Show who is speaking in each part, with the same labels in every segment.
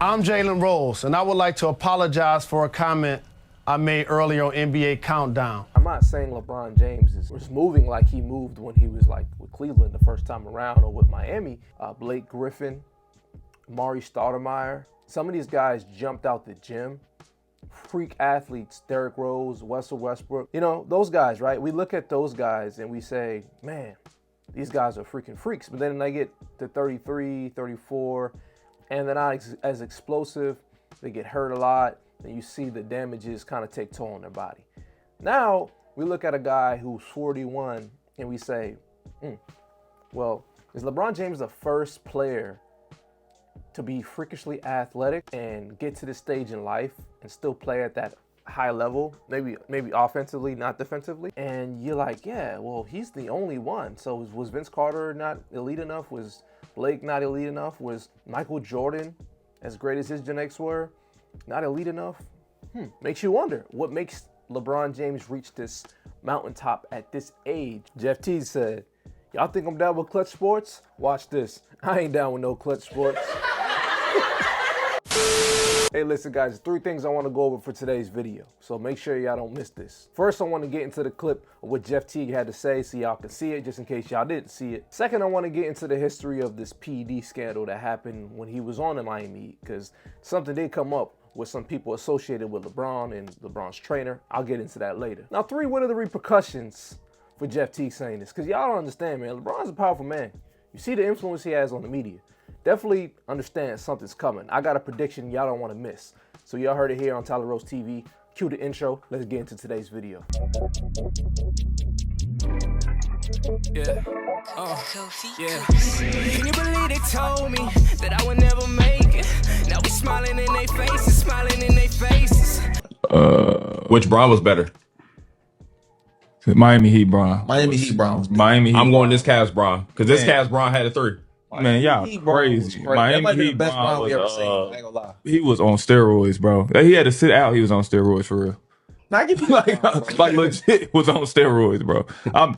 Speaker 1: I'm Jalen Rose, and I would like to apologize for a comment I made earlier on NBA Countdown.
Speaker 2: I'm not saying LeBron James is moving like he moved when he was like with Cleveland the first time around or with Miami. Blake Griffin, Maury Stoudemire, some of these guys jumped out the gym. Freak athletes, Derrick Rose, Russell Westbrook, you know, those guys, right? We look at those guys and we say, man, these guys are freaking freaks. But then they get to 33, 34, and they're not as explosive. They get hurt a lot, and you see the damages kind of take toll on their body. Now, we look at a guy who's 41, and we say, well, is LeBron James the first player to be freakishly athletic and get to this stage in life and still play at that high level, maybe offensively, not defensively? And you're like, yeah, well, he's the only one. So was Vince Carter not elite enough? Was Blake not elite enough? Was Michael Jordan, as great as his Gen X were, not elite enough? Makes you wonder, what makes LeBron James reach this mountaintop at this age? Jeff Teague said, y'all think I'm down with clutch sports? Watch this. I ain't down with no clutch sports. Hey, listen, guys, 3 things I want to go over for today's video, so make sure y'all don't miss this. First, I want to get into the clip of what Jeff Teague had to say so y'all can see it, just in case y'all didn't see it. Second, I want to get into the history of this PED scandal that happened when he was on the Miami Heat, because something did come up with some people associated with LeBron and LeBron's trainer. I'll get into that later. Now, 3, what are the repercussions for Jeff Teague saying this? Because y'all don't understand, man. LeBron's a powerful man. You see the influence he has on the media. Definitely understand something's coming. I got a prediction y'all don't want to miss. So y'all heard it here on Tyler Rose TV. Cue the intro. Let's get into today's video.
Speaker 3: Yeah. Yeah. Can you believe they told me that I would never make it? Now we smiling in their faces, smiling in their faces.
Speaker 4: Which Bron was better?
Speaker 5: Miami Heat Bron.
Speaker 6: Miami Heat Bron.
Speaker 5: Miami Heat.
Speaker 4: I'm going this Cavs Bron because this Cavs Bron had a 3.
Speaker 5: Man, y'all crazy. Miami Heat
Speaker 6: best Bron
Speaker 5: Bron
Speaker 6: we ever
Speaker 5: was,
Speaker 6: seen. I ain't gonna lie.
Speaker 5: he was on steroids, bro. He had to sit out. He was on steroids for real.
Speaker 6: Now, I give you
Speaker 5: like legit was on steroids, bro. I'm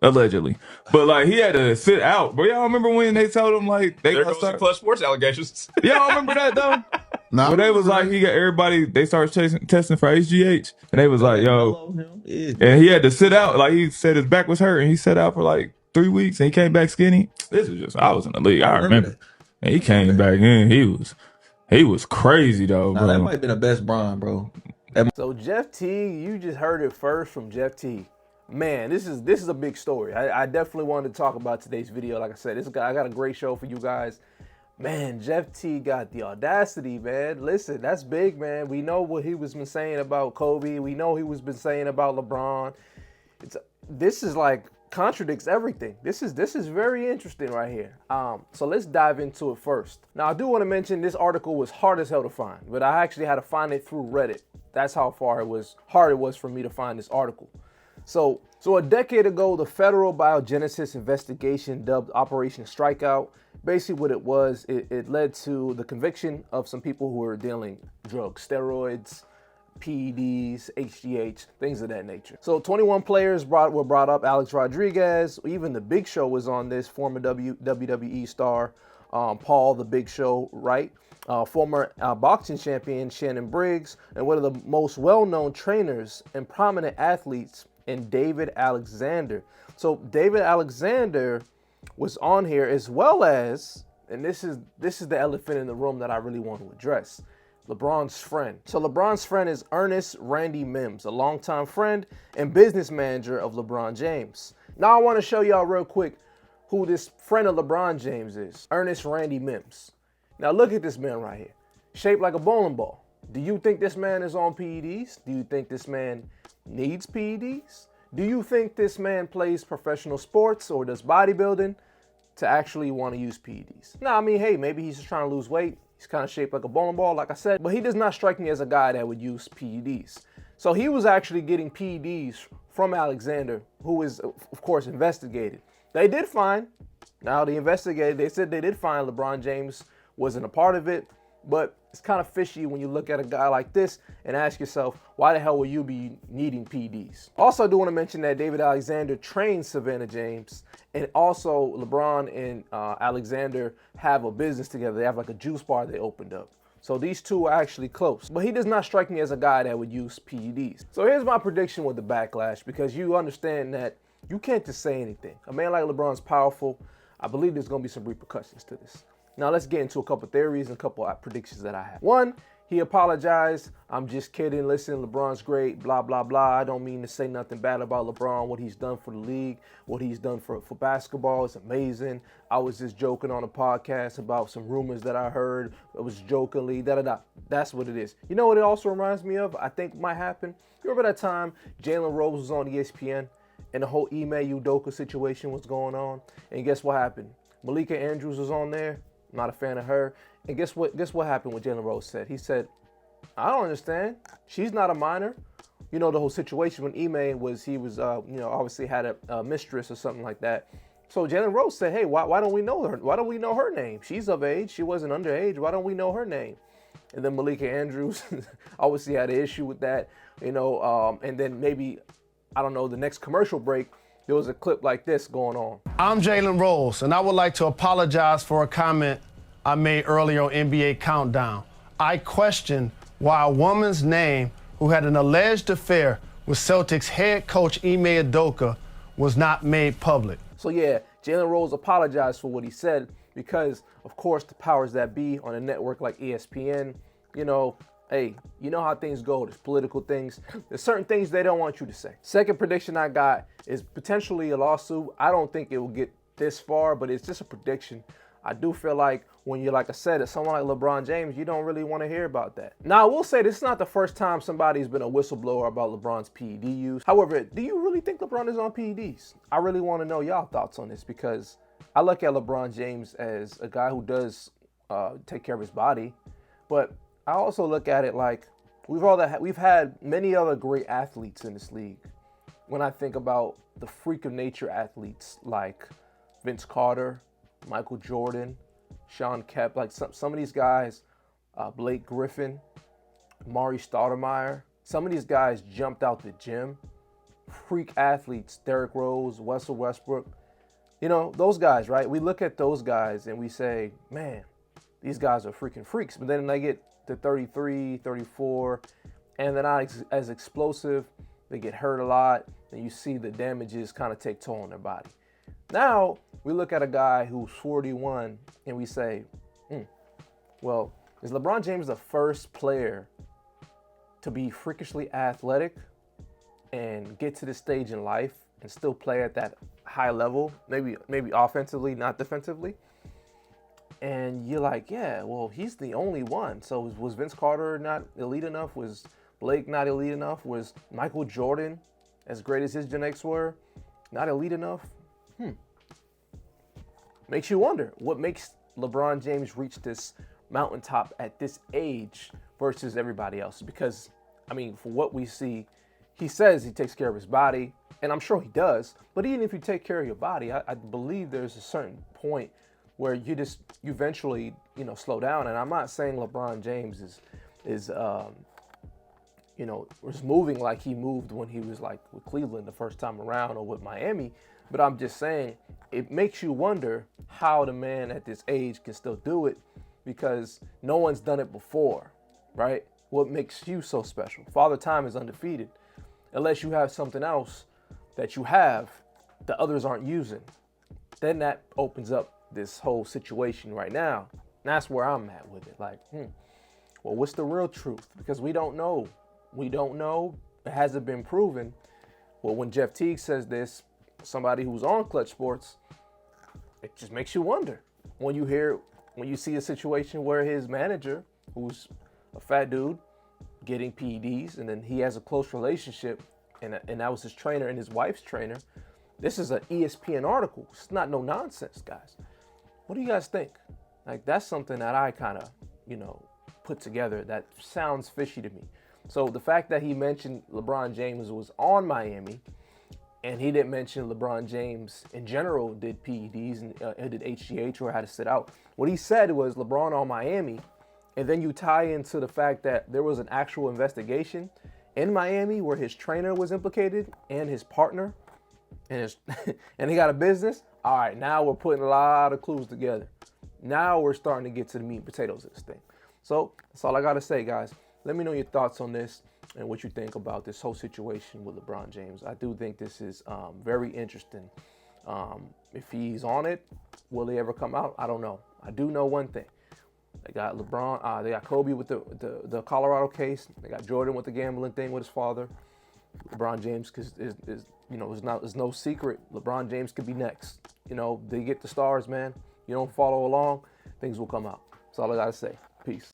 Speaker 5: allegedly, but like he had to sit out. But y'all remember when they told him like they
Speaker 4: There
Speaker 5: gonna
Speaker 4: goes the
Speaker 5: start?
Speaker 4: clutch sports allegations.
Speaker 5: Y'all remember that though?
Speaker 6: Nah,
Speaker 5: But they was like he got everybody. They started testing for HGH, and they was like, yo, and he had to sit out. Like he said his back was hurt, and he sat out for like 3 weeks, and he came back skinny. This is just I was in the league. I remember. And he came back in. He was crazy though, bro.
Speaker 6: That might have been the best Bron, bro.
Speaker 2: So Jeff Teague, you just heard it first from Jeff Teague. Man, this is a big story. I definitely wanted to talk about today's video. Like I said, I got a great show for you guys. Man, Jeff Teague got the audacity, man. Listen, that's big, man. We know what he was been saying about Kobe. We know he was been saying about LeBron. This is like contradicts everything. This is very interesting right here. So let's dive into it first. Now, I do want to mention this article was hard as hell to find, but I actually had to find it through Reddit. That's how hard it was for me to find this article. So a decade ago, the federal biogenesis investigation dubbed Operation Strikeout. Basically what it was, it led to the conviction of some people who were dealing drugs, steroids, PEDs, HGH, things of that nature. So 21 players were brought up. Alex Rodriguez, even the Big Show was on this, former WWE star, Paul the Big Show, right? Former boxing champion Shannon Briggs, and one of the most well-known trainers and prominent athletes in David Alexander. So David Alexander was on here, as well as, and this is the elephant in the room that I really want to address, LeBron's friend. So LeBron's friend is Ernest Randy Mims, a longtime friend and business manager of LeBron James. Now I want to show y'all real quick who this friend of LeBron James is, Ernest Randy Mims. Now look at this man right here, shaped like a bowling ball. Do you think this man is on PEDs? Do you think this man needs PEDs? Do you think this man plays professional sports or does bodybuilding to actually want to use PEDs? No, I mean, hey, maybe he's just trying to lose weight. He's kind of shaped like a bowling ball, like I said, but he does not strike me as a guy that would use PEDs. So he was actually getting PEDs from Alexander, who is, of course, investigated. They did find, now they investigated, they said they did find LeBron James wasn't a part of it, but it's kind of fishy when you look at a guy like this and ask yourself, why the hell will you be needing PEDs? Also, I do want to mention that David Alexander trained Savannah James, and also LeBron and Alexander have a business together. They have like a juice bar they opened up. So these two are actually close. But he does not strike me as a guy that would use PEDs. So here's my prediction with the backlash, because you understand that you can't just say anything. A man like LeBron's powerful. I believe there's going to be some repercussions to this. Now let's get into a couple theories and a couple predictions that I have. One, he apologized. I'm just kidding. Listen, LeBron's great, blah, blah, blah. I don't mean to say nothing bad about LeBron, what he's done for the league, what he's done for basketball is amazing. I was just joking on a podcast about some rumors that I heard. It was jokingly, da-da-da. That's what it is. You know what it also reminds me of? I think might happen. You remember that time Jalen Rose was on ESPN and the whole Ime Udoka situation was going on? And guess what happened? Malika Andrews was on there. Not a fan of her. And guess what happened? What Jalen Rose said? He said, I don't understand. She's not a minor. You know, the whole situation when Ime was, obviously had a mistress or something like that. So Jalen Rose said, hey, why don't we know her? Why don't we know her name? She's of age. She wasn't underage. Why don't we know her name? And then Malika Andrews obviously had an issue with that, and then maybe, I don't know, the next commercial break, there was a clip like this going on.
Speaker 1: I'm Jalen Rose, and I would like to apologize for a comment I made earlier on NBA Countdown. I questioned why a woman's name who had an alleged affair with Celtics head coach Ime Udoka was not made public.
Speaker 2: So yeah, Jalen Rose apologized for what he said because, of course, the powers that be on a network like ESPN, hey, you know how things go. There's political things. There's certain things they don't want you to say. Second prediction I got is potentially a lawsuit. I don't think it will get this far, but it's just a prediction. I do feel like when you're, like I said, it's someone like LeBron James, you don't really want to hear about that. Now, I will say this is not the first time somebody's been a whistleblower about LeBron's PED use. However, do you really think LeBron is on PEDs? I really want to know y'all thoughts on this, because I look at LeBron James as a guy who does take care of his body, but I also look at it like we've had many other great athletes in this league. When I think about the freak of nature athletes like Vince Carter, Michael Jordan, Sean Kemp, like some of these guys, Blake Griffin, Maury Stoudemire, some of these guys jumped out the gym. Freak athletes, Derrick Rose, Russell Westbrook, those guys, right? We look at those guys and we say, man, these guys are freaking freaks. But then they get to 33, 34, and they're not as explosive. They get hurt a lot, and you see the damages kind of take toll on their body. Now, we look at a guy who's 41, and we say, well, is LeBron James the first player to be freakishly athletic and get to this stage in life and still play at that high level, maybe offensively, not defensively? And you're like, yeah, well, he's the only one. So was Vince Carter not elite enough? Was Blake not elite enough? Was Michael Jordan, as great as his Gen X were, not elite enough? Makes you wonder, what makes LeBron James reach this mountaintop at this age versus everybody else? Because, I mean, for what we see, he says he takes care of his body, and I'm sure he does. But even if you take care of your body, I believe there's a certain point where you eventually, slow down. And I'm not saying LeBron James is moving like he moved when he was like with Cleveland the first time around or with Miami. But I'm just saying it makes you wonder how the man at this age can still do it, because no one's done it before, right? What makes you so special? Father Time is undefeated. Unless you have something else that you have the others aren't using, then that opens up this whole situation right now. And that's where I'm at with it. Like, well, what's the real truth? Because we don't know. We don't know. It hasn't been proven. Well, when Jeff Teague says this, somebody who's on Clutch Sports, it just makes you wonder. When you see a situation where his manager, who's a fat dude, getting PEDs, and then he has a close relationship, and that was his trainer and his wife's trainer. This is an ESPN article. It's not no nonsense, guys. What do you guys think? Like, that's something that I kind of, put together that sounds fishy to me. So the fact that he mentioned LeBron James was on Miami, and he didn't mention LeBron James in general did PEDs and did HGH or had to sit out. What he said was LeBron on Miami, and then you tie into the fact that there was an actual investigation in Miami where his trainer was implicated and his partner, and he got a business. All right, now we're putting a lot of clues together. Now we're starting to get to the meat and potatoes of this thing. So that's all I gotta say, guys. Let me know your thoughts on this and what you think about this whole situation with LeBron James. I do think this is very interesting. If he's on it, will he ever come out? I don't know. I do know one thing. They got LeBron. They got Kobe with the Colorado case. They got Jordan with the gambling thing with his father. LeBron James is it's no secret. LeBron James could be next. You know, they get the stars, man. You don't follow along, things will come out. That's all I gotta say. Peace.